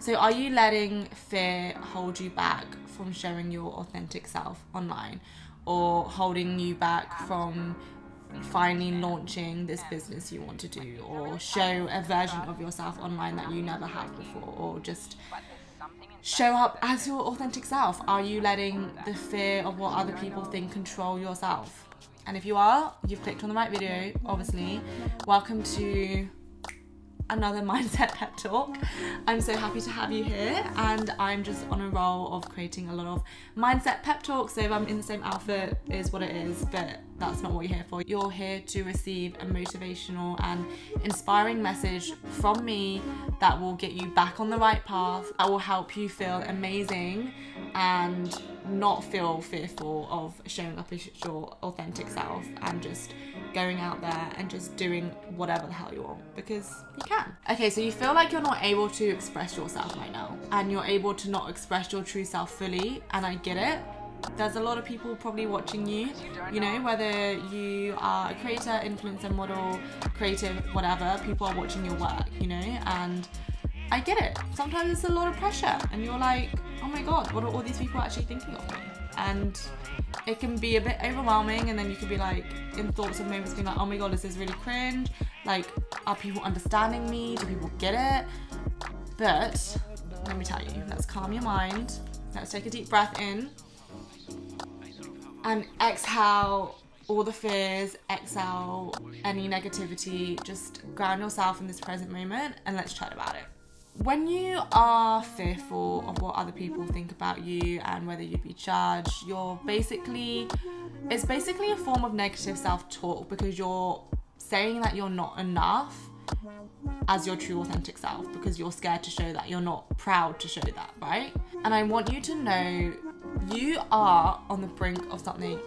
So are you letting fear hold you back from showing your authentic self online, or holding you back from finally launching this business you want to do, or show a version of yourself online that you never have before, or just show up as your authentic self? Are you letting the fear of what other people think control yourself? And if you are, you've clicked on the right video, obviously. Welcome to another mindset pep talk. I'm so happy to have you here, and I'm just on a roll of creating a lot of mindset pep talks. So if I'm in the same outfit is what it is, but that's not what you're here for. You're here to receive a motivational and inspiring message from me that will get you back on the right path, that will help you feel amazing and not feel fearful of showing up as your authentic self and just going out there and just doing whatever the hell you want, because you can. Okay, so you feel like you're not able to express yourself right now, and you're able to not express your true self fully, and I get it. There's a lot of people probably watching you, you know, whether you are a creator, influencer, model, creative, whatever, people are watching your work, you know, and I get it. Sometimes it's a lot of pressure and you're like, oh my God, what are all these people actually thinking of me? And it can be a bit overwhelming, and then you could be like in thoughts of moments being like, oh my God, this is really cringe. Like, are people understanding me? Do people get it? But let me tell you, let's calm your mind. Let's take a deep breath in and exhale all the fears, exhale any negativity, just ground yourself in this present moment, and let's chat about it. When you are fearful of what other people think about you and whether you'd be judged, it's basically a form of negative self-talk, because you're saying that you're not enough as your true authentic self, because you're scared to show that, you're not proud to show that, right? And I want you to know you are on the brink of something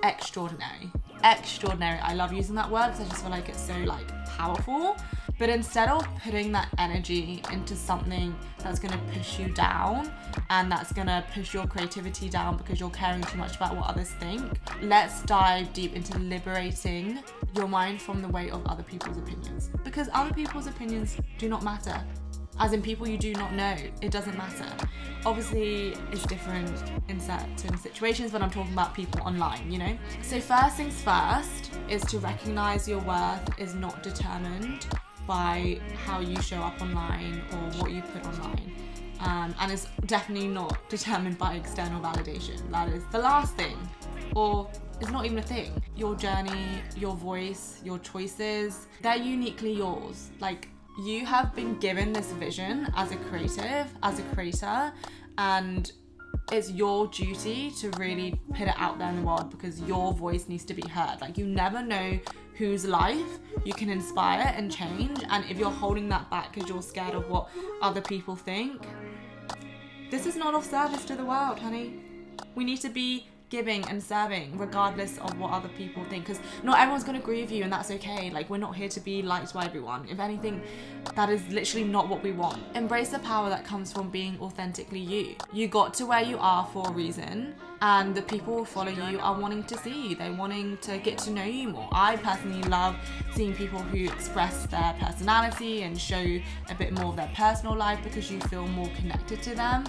extraordinary. I love using that word because I just feel like it's so like powerful. But instead of putting that energy into something that's going to push you down and that's going to push your creativity down because you're caring too much about what others think, let's dive deep into liberating your mind from the weight of other people's opinions. Because other people's opinions do not matter. As in, people you do not know, it doesn't matter. Obviously, it's different in certain situations, but I'm talking about people online, you know? So first things first is to recognize your worth is not determined by how you show up online or what you put online. And it's definitely not determined by external validation. That is the last thing, or it's not even a thing. Your journey, your voice, your choices, they're uniquely yours. Like, you have been given this vision as a creative, as a creator, and it's your duty to really put it out there in the world, because your voice needs to be heard. Like, you never know whose life you can inspire and change, and if you're holding that back because you're scared of what other people think, this is not of service to the world, honey. We need to be giving and serving regardless of what other people think, because not everyone's going to agree with you, and that's okay. Like, we're not here to be liked by everyone. If anything, that is literally not what we want. Embrace the power that comes from being authentically you. You got to where you are for a reason, and the people who follow you are wanting to see you. They're wanting to get to know you more. I personally love seeing people who express their personality and show a bit more of their personal life, because you feel more connected to them.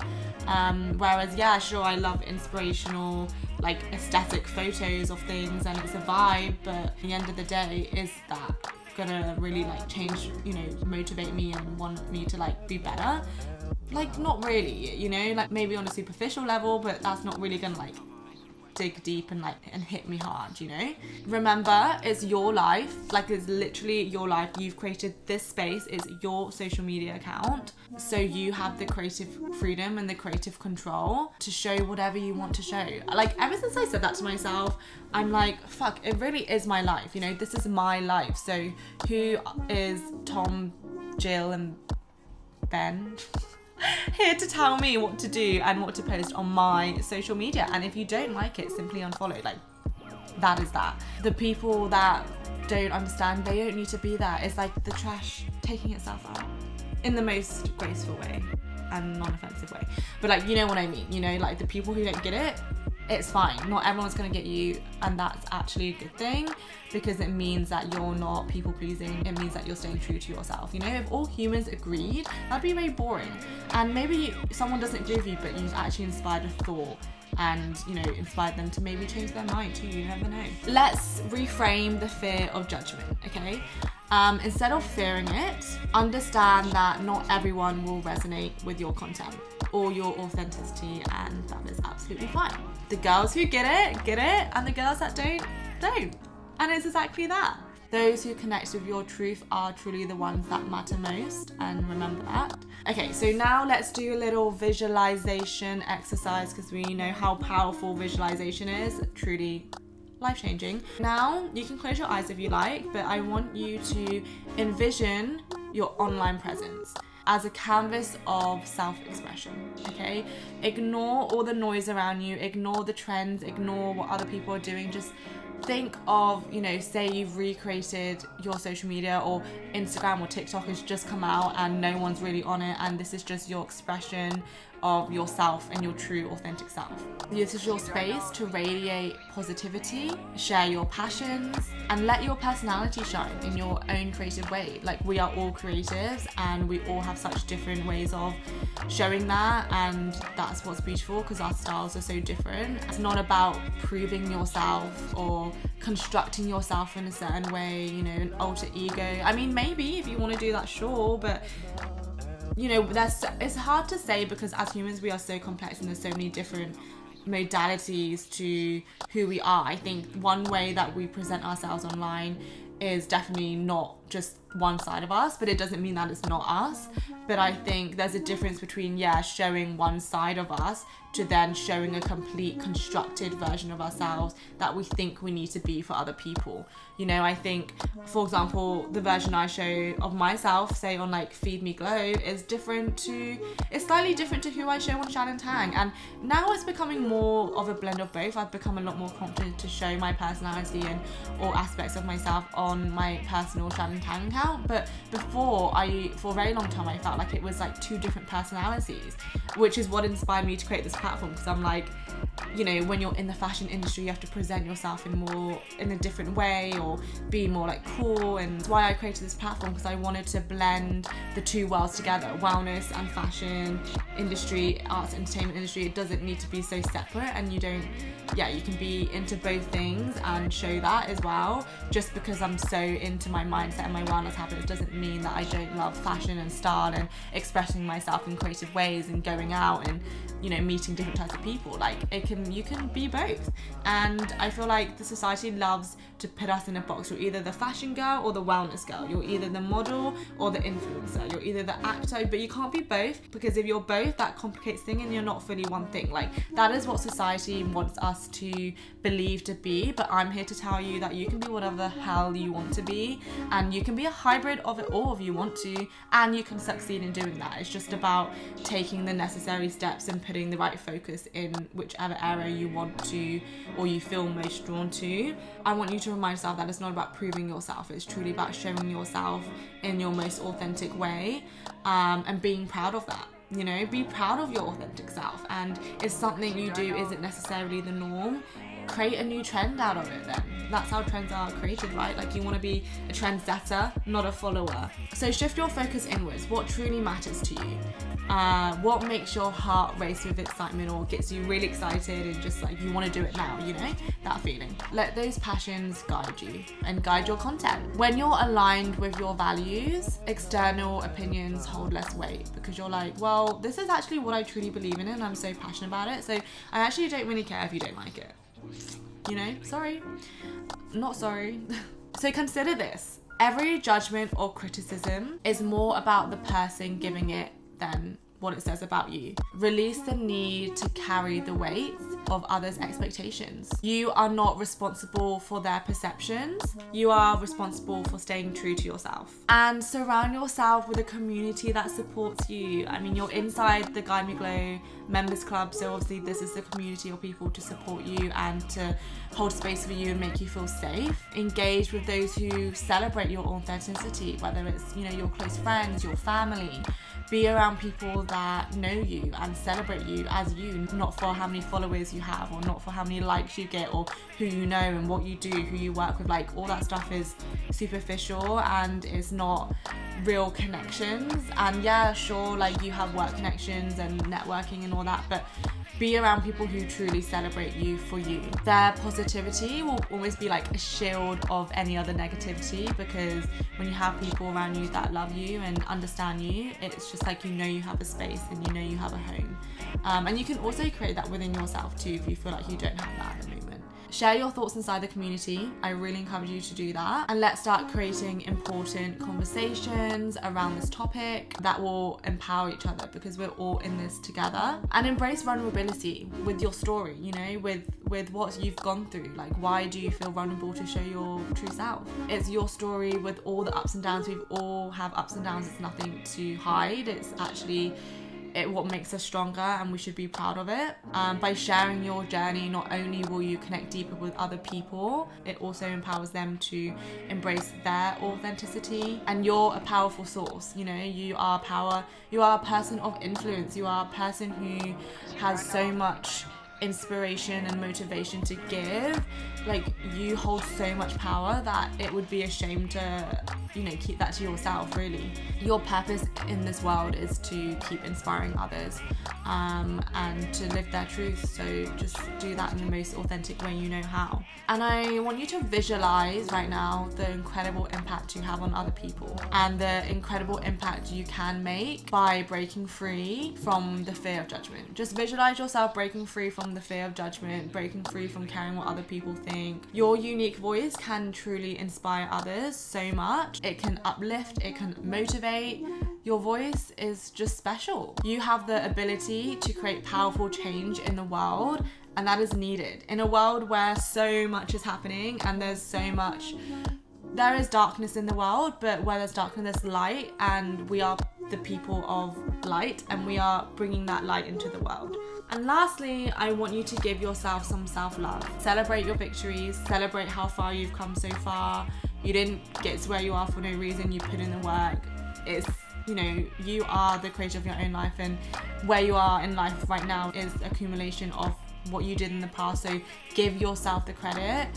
Whereas, yeah, sure, I love inspirational, like, aesthetic photos of things, and it's a vibe, but at the end of the day, is that gonna really like change, you know, motivate me and want me to like be better? Like, not really, you know, like maybe on a superficial level, but that's not really gonna like dig deep and like and hit me hard, you know? Remember, it's your life. Like, it's literally your life. You've created this space. It's your social media account, so you have the creative freedom and the creative control to show whatever you want to show. Like, ever since I said that to myself, I'm like, fuck, it really is my life, you know? This is my life. So who is Tom, Jill and Ben here to tell me what to do and what to post on my social media? And if you don't like it, simply unfollow. Like, that is that. The people that don't understand, they don't need to be there. It's like the trash taking itself out in the most graceful way and non-offensive way. But like, you know what I mean, you know, like the people who don't get it, it's fine. Not everyone's gonna get you, and that's actually a good thing, because it means that you're not people pleasing. It means that you're staying true to yourself. You know, if all humans agreed, that'd be very boring. And maybe someone doesn't agree with you, but you've actually inspired a thought and, you know, inspired them to maybe change their mind too. You never know. Let's reframe the fear of judgment, okay? Instead of fearing it, understand that not everyone will resonate with your content or your authenticity, and that is absolutely fine. The girls who get it, and the girls that don't. And it's exactly that. Those who connect with your truth are truly the ones that matter most, and remember that. Okay, so now let's do a little visualization exercise, because we know how powerful visualization is. Truly life-changing. Now, you can close your eyes if you like, but I want you to envision your online presence as a canvas of self-expression, okay? Ignore all the noise around you, ignore the trends, ignore what other people are doing. Just think of, you know, say you've recreated your social media, or Instagram or TikTok has just come out and no one's really on it, and this is just your expression of yourself and your true authentic self. This is your space to radiate positivity, share your passions, and let your personality shine in your own creative way. Like, we are all creatives and we all have such different ways of showing that, and that's what's beautiful, because our styles are so different. It's not about proving yourself or constructing yourself in a certain way, you know, an alter ego. I mean, maybe if you want to do that, sure, but you know, it's hard to say, because as humans we are so complex and there's so many different modalities to who we are. I think one way that we present ourselves online is definitely not just one side of us, but it doesn't mean that it's not us. But I think there's a difference between, showing one side of us to then showing a complete constructed version of ourselves that we think we need to be for other people. You know, I think, for example, the version I show of myself, say on like Feed Me Glow, is slightly different to who I show on Shannon Tang. And now it's becoming more of a blend of both. I've become a lot more confident to show my personality and all aspects of myself on my personal Shannon Tang account. But before, for a very long time, I felt like it was like two different personalities, which is what inspired me to create this platform, because I'm like, you know, when you're in the fashion industry, you have to present yourself in a different way, or be more like cool. And that's why I created this platform, because I wanted to blend the two worlds together, wellness and fashion industry, arts, entertainment industry. It doesn't need to be so separate, and you can be into both things and show that as well. Just because I'm so into my mindset and my wellness habits doesn't mean that I don't love fashion and style and expressing myself in creative ways and going out and, you know, meeting different types of people. Like, you can be both. And I feel like the society loves to put us in a box. You're either the fashion girl or the wellness girl. You're either the model or the influencer. You're either the actor, but you can't be both, because if you're both, that complicates things and you're not fully one thing. Like, that is what society wants us to believe to be. But I'm here to tell you that you can be whatever the hell you want to be, and you can be a hybrid of it all if you want to, and you can succeed in doing that. It's just about taking the necessary steps and putting the right focus in whichever area you want to, or you feel most drawn to. I want you to remind yourself that it's not about proving yourself. It's truly about showing yourself in your most authentic way, and being proud of that. You know, be proud of your authentic self. And if something you do isn't necessarily the norm, create a new trend out of it then. That's how trends are created, right? Like, you want to be a trendsetter, not a follower. So shift your focus inwards. What truly matters to you? What makes your heart race with excitement, or gets you really excited and just like you want to do it now, you know, that feeling. Let those passions guide you and guide your content. When you're aligned with your values, external opinions hold less weight, because you're like, well, this is actually what I truly believe in and I'm so passionate about it, so I actually don't really care if you don't like it. You know, sorry, not sorry. So consider this: every judgment or criticism is more about the person giving it than what it says about you. Release the need to carry the weight of others' expectations. You are not responsible for their perceptions. You are responsible for staying true to yourself. And surround yourself with a community that supports you. I mean, you're inside the Guide Me Glow members club, so obviously this is the community of people to support you and to hold space for you and make you feel safe. Engage with those who celebrate your authenticity, whether it's, you know, your close friends, your family. Be around people that know you and celebrate you as you, not for how many followers you have, or not for how many likes you get, or who you know and what you do, who you work with. Like, all that stuff is superficial and it's not real connections. And yeah, sure, like, you have work connections and networking and all that, but be around people who truly celebrate you for you. Their positivity will always be like a shield of any other negativity, because when you have people around you that love you and understand you, it's just like, you know, you have a space and you know you have a home. And you can also create that within yourself too if you feel like you don't have that at the moment. Share your thoughts inside the community. I really encourage you to do that. And let's start creating important conversations around this topic that will empower each other, because we're all in this together. And embrace vulnerability with your story, you know, with what you've gone through. Like, why do you feel vulnerable to show your true self? It's your story with all the ups and downs. We all have ups and downs. It's nothing to hide. It's actually what makes us stronger, and we should be proud of it. By sharing your journey, not only will you connect deeper with other people, it also empowers them to embrace their authenticity. And you're a powerful source, you know, you are power, you are a person of influence, you are a person who has so much inspiration and motivation to give. Like, you hold so much power that it would be a shame to, you know, keep that to yourself, really. Your purpose in this world is to keep inspiring others, and to live their truth. So just do that in the most authentic way you know how. And I want you to visualize right now the incredible impact you have on other people, and the incredible impact you can make by breaking free from the fear of judgment. Just visualize yourself breaking free from the fear of judgment, breaking free from caring what other people think. Your unique voice can truly inspire others so much. It can uplift, it can motivate. Your voice is just special. You have the ability to create powerful change in the world, and that is needed in a world where so much is happening and there is darkness in the world, but where there's darkness, there's light, and we are the people of light, and we are bringing that light into the world. And lastly, I want you to give yourself some self-love. Celebrate your victories, celebrate how far you've come so far. You didn't get to where you are for no reason, you put in the work. It's, you know, you are the creator of your own life, and where you are in life right now is accumulation of what you did in the past. So give yourself the credit.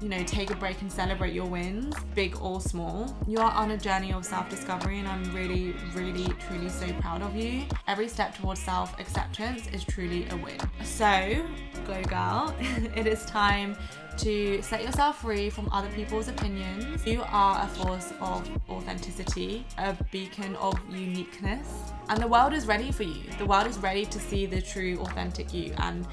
You know, take a break and celebrate your wins, big or small. You are on a journey of self-discovery, and I'm really, really, truly so proud of you. Every step towards self-acceptance is truly a win. So, glow girl, it is time to set yourself free from other people's opinions. You are a force of authenticity, a beacon of uniqueness, and the world is ready for you. The world is ready to see the true, authentic you, and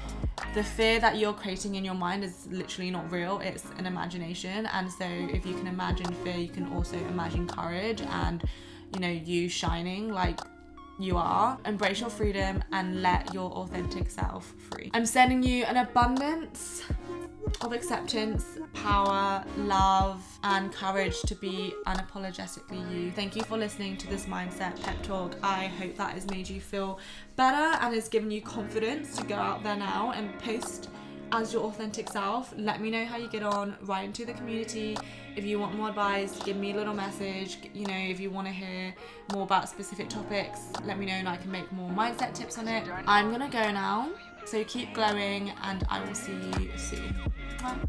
the fear that you're creating in your mind is literally not real, it's an imagination. And so if you can imagine fear, you can also imagine courage, and, you know, you shining like you are. Embrace your freedom and let your authentic self free. I'm sending you an abundance of acceptance, power, love, and courage to be unapologetically you. Thank you for listening to this mindset pep talk. I hope that has made you feel better and has given you confidence to go out there now and post as your authentic self. Let me know how you get on. Write into the community. If you want more advice, give me a little message. You know, if you want to hear more about specific topics, let me know and I can make more mindset tips on it. I'm gonna go now, so keep glowing, and I will see you soon. Bye.